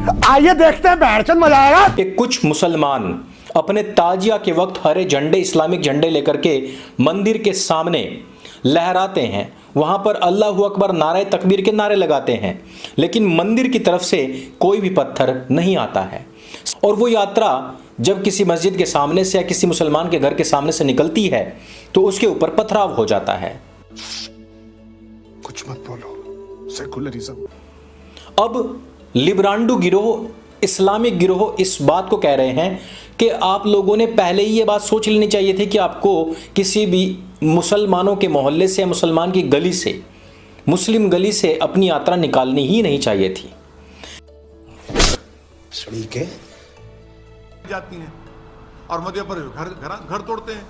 आइए देखते हैं, बहरचंद मजा आएगा। कि कुछ मुसलमान अपने ताजिया के वक्त हरे झंडे, इस्लामिक झंडे लेकर के मंदिर के सामने लहराते हैं, वहां पर अल्लाह अकबर, नारे तकबीर के नारे लगाते हैं, लेकिन मंदिर की तरफ से कोई भी पत्थर नहीं आता है। और वो यात्रा जब किसी मस्जिद के सामने से या किसी मुसलमान के घर के सामने से निकलती है तो उसके ऊपर पथराव हो जाता है। कुछ मत बोलो, सेकुलरिज्म। अब लिब्रांडो गिरोह, इस्लामिक गिरोह इस बात को कह रहे हैं कि आप लोगों ने पहले ही ये बात सोच लेनी चाहिए थी कि आपको किसी भी मुसलमानों के मोहल्ले से, मुसलमान की गली से, मुस्लिम गली से अपनी यात्रा निकालनी ही नहीं चाहिए थी। ठीक है, जाती हैं और मध्य पर घर तोड़ते हैं।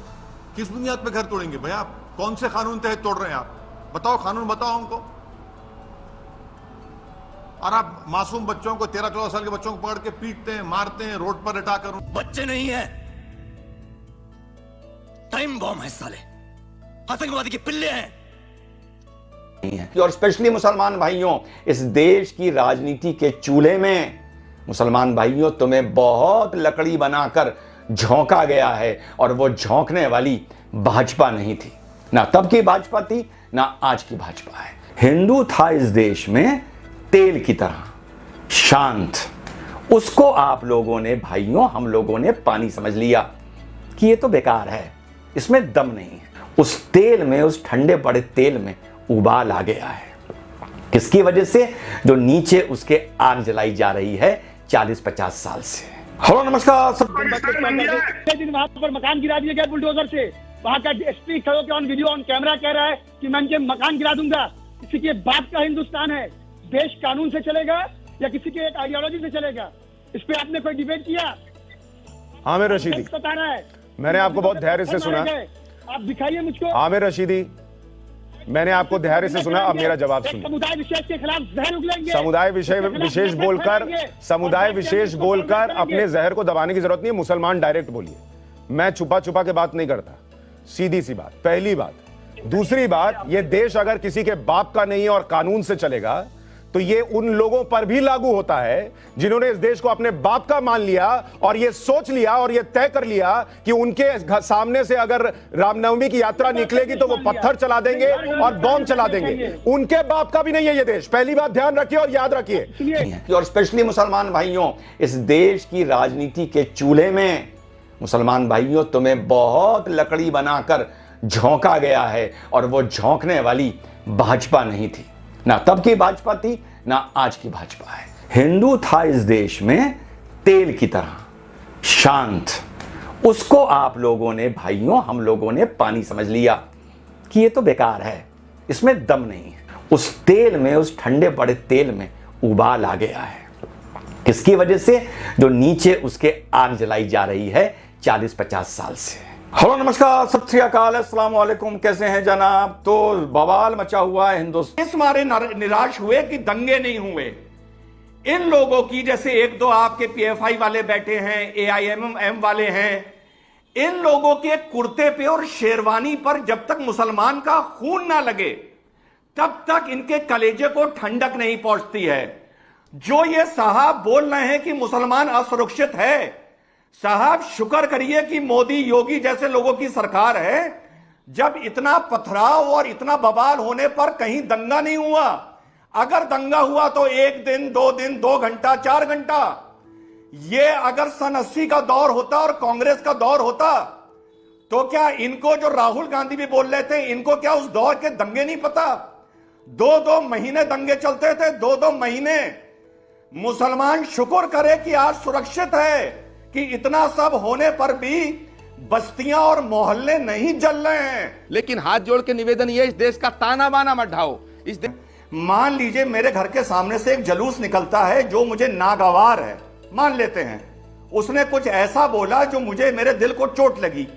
किस बुनियाद पे घर तोड़ेंगे भैया? आप कौन से कानून तहत तोड़ रहे हैं? आप बताओ, कानून बताओ हमको। और आप मासूम बच्चों को, 13-14 साल के बच्चों को पकड़ के पीटते हैं, मारते हैं, रोड पर लटा कर। बच्चे नहीं है, टाइम बॉम्ब है साले, आतंकवादी के पिल्ले हैं। और स्पेशली मुसलमान भाइयों, इस देश की राजनीति के चूल्हे में मुसलमान भाइयों तुम्हें बहुत लकड़ी बनाकर झोंका गया है, और वो झोंकने वाली भाजपा नहीं थी, ना तब की भाजपा थी, ना आज की भाजपा है। हिंदू था इस देश में तेल की तरह शांत, उसको आप लोगों ने भाइयों, हम लोगों ने पानी समझ लिया कि ये तो बेकार है, इसमें दम नहीं है। उस तेल में, उस ठंडे पड़े तेल में उबाल आ गया है। किसकी वजह से? जो नीचे उसके आग जलाई जा रही है 40-50 साल से। हेलो नमस्कार सब। दिन वहां पर मकान गिरा दिया गया बुलडोजर से। वहां का एसपी खड़ो के ऑन वीडियो, ऑन कैमरा कह रहा है कि मैं इनके मकान गिरा दूंगा। किसी के बाप का हिंदुस्तान है? देश कानून से चलेगा या किसी के एक आइडियोलॉजी से चलेगा? इस पे आपने कोई डिबेट किया? आमिर रशीदी, बता रहा है, मैंने आपको बहुत धैर्य से सुना। आप दिखाइए मुझको। आमिर रशीदी, मैंने आपको धैर्य से सुना, अब मेरा जवाब सुनिए। समुदाय विशेष के खिलाफ जहर उगलेंगे। समुदाय विशेष बोलकर अपने जहर को दबाने की जरूरत नहीं है। मुसलमान डायरेक्ट बोलिए, मैं छुपा छुपा के बात नहीं करता, सीधी सी बात, पहली बात। दूसरी बात, ये देश अगर किसी के बाप का नहीं है और कानून से चलेगा तो ये उन लोगों पर भी लागू होता है जिन्होंने इस देश को अपने बाप का मान लिया और ये सोच लिया और ये तय कर लिया कि उनके सामने से अगर रामनवमी की यात्रा निकलेगी तो वो पत्थर चला देंगे और बॉम्ब चला देंगे। उनके बाप का भी नहीं है ये देश, पहली बात ध्यान रखिए और याद रखिए। और स्पेशली मुसलमान भाइयों, इस देश की राजनीति के चूल्हे में मुसलमान भाइयों तुम्हें बहुत लकड़ी बनाकर झोंका गया है, और वो झोंकने वाली भाजपा नहीं थी, ना तब की भाजपा थी, ना आज की भाजपा है। हिंदू था इस देश में तेल की तरह शांत, उसको आप लोगों ने भाइयों, हम लोगों ने पानी समझ लिया कि ये तो बेकार है, इसमें दम नहीं है। उस तेल में, उस ठंडे पड़े तेल में उबाल आ गया है। किसकी वजह से? जो नीचे उसके आग जलाई जा रही है 40-50 साल से। हेलो नमस्कार, सत श्री अकाल, अस्सलाम वालेकुम, कैसे हैं जनाब? तो बवाल मचा हुआ है हिंदुस्तान। इस मारे निराश हुए कि दंगे नहीं हुए। इन लोगों की, जैसे एक दो आपके पीएफआई वाले बैठे हैं, एआईएमएम वाले हैं, इन लोगों के कुर्ते पे और शेरवानी पर जब तक मुसलमान का खून ना लगे तब तक इनके कलेजे को ठंडक नहीं पहुंचती है। जो ये साहब बोल रहे हैं कि मुसलमान असुरक्षित है, साहब शुक्र करिए कि मोदी योगी जैसे लोगों की सरकार है। जब इतना पथराव और इतना बवाल होने पर कहीं दंगा नहीं हुआ। अगर दंगा हुआ तो 1 दिन, 2 दिन, 2 घंटा, 4 घंटा। ये अगर सन 80 का दौर होता और कांग्रेस का दौर होता तो क्या इनको, जो राहुल गांधी भी बोल रहे थे, इनको क्या उस दौर के दंगे नहीं पता? 2-2 महीने दंगे चलते थे, 2-2 महीने। मुसलमान शुक्र करे कि आज सुरक्षित है कि इतना सब होने पर भी बस्तियां और मोहल्ले नहीं जल रहे हैं। लेकिन हाथ जोड़ के निवेदन ये, इस देश का ताना बाना मत ढाओ। मान लीजिए मेरे घर के सामने से एक जलूस निकलता है जो मुझे नागवार है, मान लेते हैं, उसने कुछ ऐसा बोला जो मुझे, मेरे दिल को चोट लगी।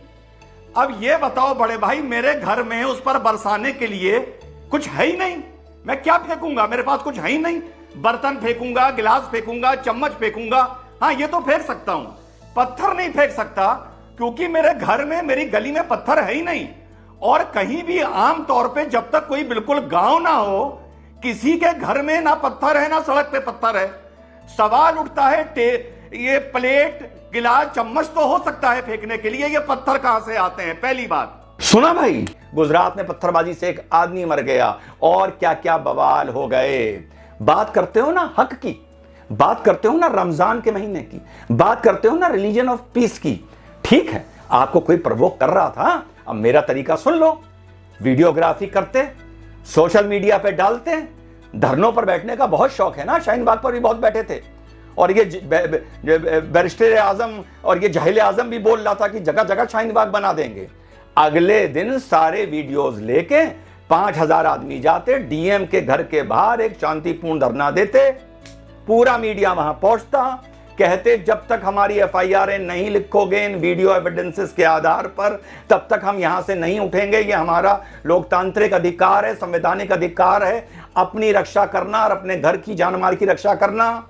अब ये बताओ बड़े भाई, मेरे घर में उस पर बरसाने के लिए कुछ है ही नहीं, मैं क्या फेंकूंगा? मेरे पास कुछ है ही नहीं। बर्तन फेंकूंगा, गिलास फेंकूंगा, चम्मच फेंकूंगा, हाँ ये तो फेंक सकता हूं, पत्थर नहीं फेंक सकता, क्योंकि मेरे घर में, मेरी गली में पत्थर है ही नहीं। और कहीं भी आम तौर पे जब तक कोई बिल्कुल गांव ना हो, किसी के घर में ना पत्थर है ना सड़क पे पत्थर है। सवाल उठता है ये प्लेट गिलास चम्मच तो हो सकता है फेंकने के लिए, ये पत्थर कहां से आते हैं? पहली बात सुना भाई, गुजरात में पत्थरबाजी से एक आदमी मर गया और क्या क्या बवाल हो गए। बात करते हो ना हक की, बात करते हो ना रमजान के महीने की, बात करते हो ना रिलीजन ऑफ पीस की। ठीक है, आपको कोई प्रवोक कर रहा था, अब मेरा तरीका सुन लो। वीडियोग्राफी करते, सोशल मीडिया पे डालते, धरनों पर बैठने का बहुत शौक है ना, शाहीन बाग पर भी बहुत बैठे थे। और ये बैरिस्टर आजम और ये जहील आजम भी बोल रहा था कि जगह जगह शाहीन बाग बना देंगे। अगले दिन सारे वीडियोस लेके 5000 आदमी जाते, डीएम के घर के बाहर एक शांतिपूर्ण धरना देते, पूरा मीडिया वहां पहुंचता, कहते जब तक हमारी एफआईआर नहीं लिखोगे इन वीडियो एविडेंसेस के आधार पर, तब तक हम यहां से नहीं उठेंगे। ये हमारा लोकतांत्रिक अधिकार है, संवैधानिक अधिकार है, अपनी रक्षा करना और अपने घर की जान माल की रक्षा करना।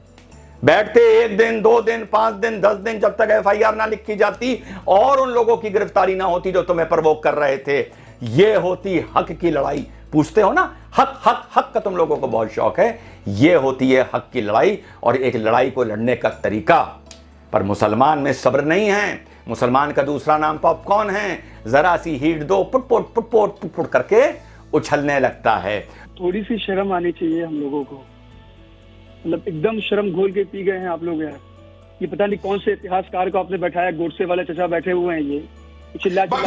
बैठते 1 दिन 2 दिन 5 दिन 10 दिन, जब तक एफआईआर ना लिखी जाती और उन लोगों की गिरफ्तारी ना होती जो तुम्हें प्रवोक कर रहे थे। ये होती हक की लड़ाई। पूछते हो ना, हक हक हक का तुम लोगों को बहुत शौक है। ये होती है हक की लड़ाई और एक लड़ाई को लड़ने का तरीका। पर मुसलमान में सब्र नहीं है। मुसलमान का दूसरा नाम पॉपकॉर्न है, जरा सी हीट दो पुट पुट करके उछलने लगता है। थोड़ी सी शर्म आनी चाहिए हम लोगों को, मतलब एकदम शर्म घोल के पी गए हैं आप लोग यार। ये पता नहीं कौन से इतिहासकार को आपने बैठाया, गोडसे वाले चचा बैठे हुए हैं, ये चिल्ला के मैं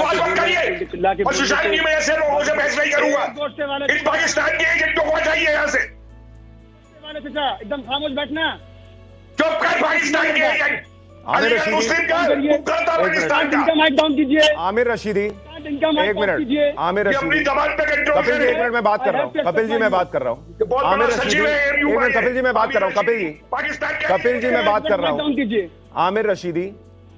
ऐसे लोगों से बहस नहीं करूंगा। गोडसे वाले इन पाकिस्तान के एजेंटों को हटाइए यहाँ से। वाले चचा एकदम खामोश बैठना। चुप कर पाकिस्तान के एजेंट। आमिर रशीदी, मुस्लिम का उकरता पाकिस्तान का। इनका माइक डाउन कीजिए। आमिर रशीदी, एक मिनट। आमिर रशीदी, कपिल जी 1 मिनट में बात कर रहा हूँ। कपिल जी मैं बात कर रहा हूँ। आमिर रशीदी, 1 मिनट। कपिल जी मैं बात कर रहा हूँ। कपिल जी मैं बात कर रहा हूँ। आमिर रशीदी,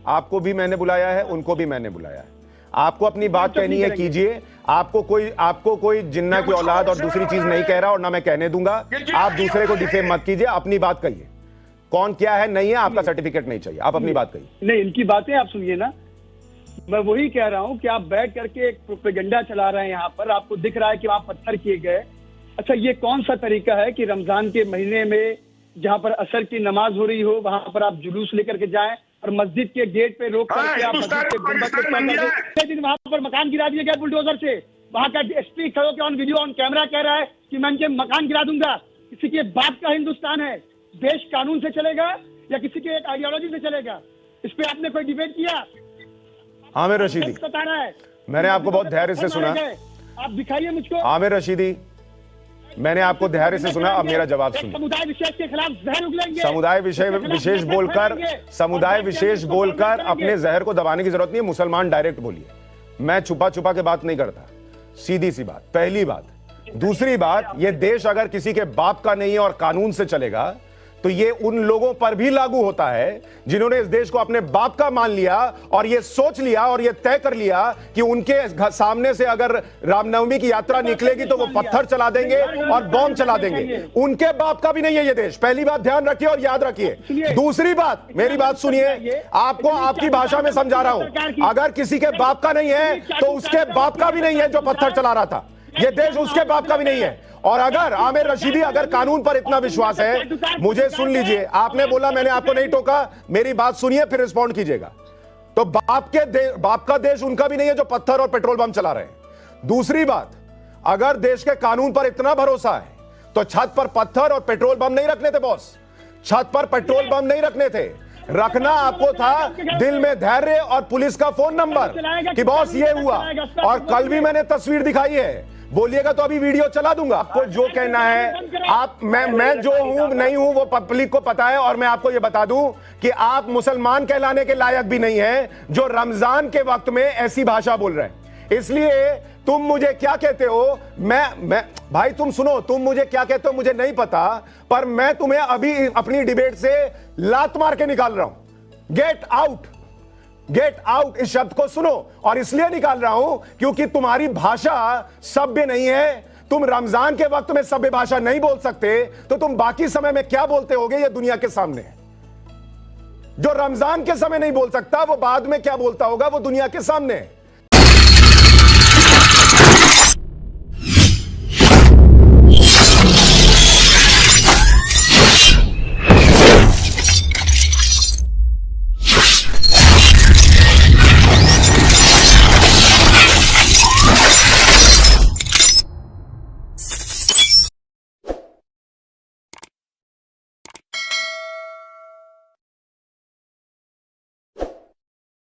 आपको भी मैंने बुलाया है, उनको भी मैंने बुलाया है। आपको अपनी बात कहनी है कीजिए। आपको कोई जिन्ना की औलाद और दूसरी चीज नहीं कह रहा और ना मैं कहने दूंगा। आप दूसरे को डिफेम मत कीजिए, अपनी बात कहिए। कौन क्या है नहीं है, आपका सर्टिफिकेट नहीं चाहिए, आप अपनी बात कहिए। नहीं, इनकी बातें आप सुनिए ना। मैं वही कह रहा हूँ कि आप बैठ करके एक प्रोपेगेंडा चला रहे हैं यहाँ पर, आपको दिख रहा है कि वहां पत्थर किए गए। अच्छा, ये कौन सा तरीका है कि रमजान के महीने में जहाँ पर असर की नमाज हो रही हो वहां पर आप जुलूस लेकर के जाएं और मस्जिद के गेट पे रोक करके आप मस्जिद के गुंबद पे दिन वहां पर मकान गिरा दिया गया बुलडोजर से। वहां का एसपी खड़ो के ऑन वीडियो ऑन कैमरा कह रहा है कि मैं इनके मकान गिरा दूंगा। किसी के बाप का हिंदुस्तान है? देश कानून से चलेगा या किसी के एक आइडियोलॉजी से चलेगा? इस पे आपने कोई डिबेट किया? आमिर रशीदी, बता रहा है, मैंने आपको बहुत धैर्य से सुना। आप दिखाइए मुझको। आमिर रशीदी, मैंने आपको धैर्य से सुना, अब मेरा जवाब सुनिए। समुदाय विशेष के खिलाफ जहर उगलेंगे। समुदाय विशेष बोलकर अपने जहर को दबाने की जरूरत नहीं है। मुसलमान डायरेक्ट बोलिए, मैं छुपा छुपा के बात नहीं करता। सीधी सी बात, पहली बात। दूसरी बात, ये देश अगर किसी के बाप का नहीं है और कानून से चलेगा तो ये उन लोगों पर भी लागू होता है जिन्होंने इस देश को अपने बाप का मान लिया और ये सोच लिया और ये तय कर लिया कि उनके सामने से अगर रामनवमी की यात्रा निकलेगी तो वो पत्थर चला देंगे और बॉम्ब चला देंगे। उनके बाप का भी नहीं है ये देश। पहली बात ध्यान रखिए और याद रखिए। दूसरी बात, मेरी बात सुनिए, आपको आपकी भाषा में समझा रहा हूं। अगर किसी के बाप का नहीं है तो उसके बाप का भी नहीं है जो पत्थर चला रहा था। ये देश उसके बाप का भी नहीं है। और अगर आमिर रशीदी, अगर कानून पर इतना विश्वास है, मुझे सुन लीजिए। आपने बोला मैंने आपको नहीं टोका, मेरी बात सुनिए फिर रिस्पॉन्ड कीजिएगा। तो बाप का देश उनका भी नहीं है जो पत्थर और पेट्रोल बम चला रहे हैं। दूसरी बात, अगर देश के कानून पर इतना भरोसा है तो छत पर पत्थर और पेट्रोल बम नहीं रखने थे बॉस। छत पर पेट्रोल बम नहीं रखने थे, रखना आपको था दिल में धैर्य और पुलिस का फोन नंबर कि बॉस ये हुआ। और कल भी मैंने तस्वीर दिखाई है, बोलिएगा तो अभी वीडियो चला दूंगा। आपको जो कहना है आप, मैं जो हूं नहीं हूं वो पब्लिक को पता है। और मैं आपको ये बता दूं कि आप मुसलमान कहलाने के लायक भी नहीं है जो रमजान के वक्त में ऐसी भाषा बोल रहे हैं। इसलिए तुम मुझे क्या कहते हो, मैं भाई तुम सुनो, तुम मुझे क्या कहते हो मुझे नहीं पता, पर मैं तुम्हें अभी अपनी डिबेट से लात मार के निकाल रहा हूं। गेट आउट, गेट आउट इस शब्द को सुनो। और इसलिए निकाल रहा हूं क्योंकि तुम्हारी भाषा सभ्य नहीं है। तुम रमजान के वक्त में सभ्य भाषा नहीं बोल सकते तो तुम बाकी समय में क्या बोलते होगे ये दुनिया के सामने है। जो रमजान के समय नहीं बोल सकता वो बाद में क्या बोलता होगा वो दुनिया के सामने है।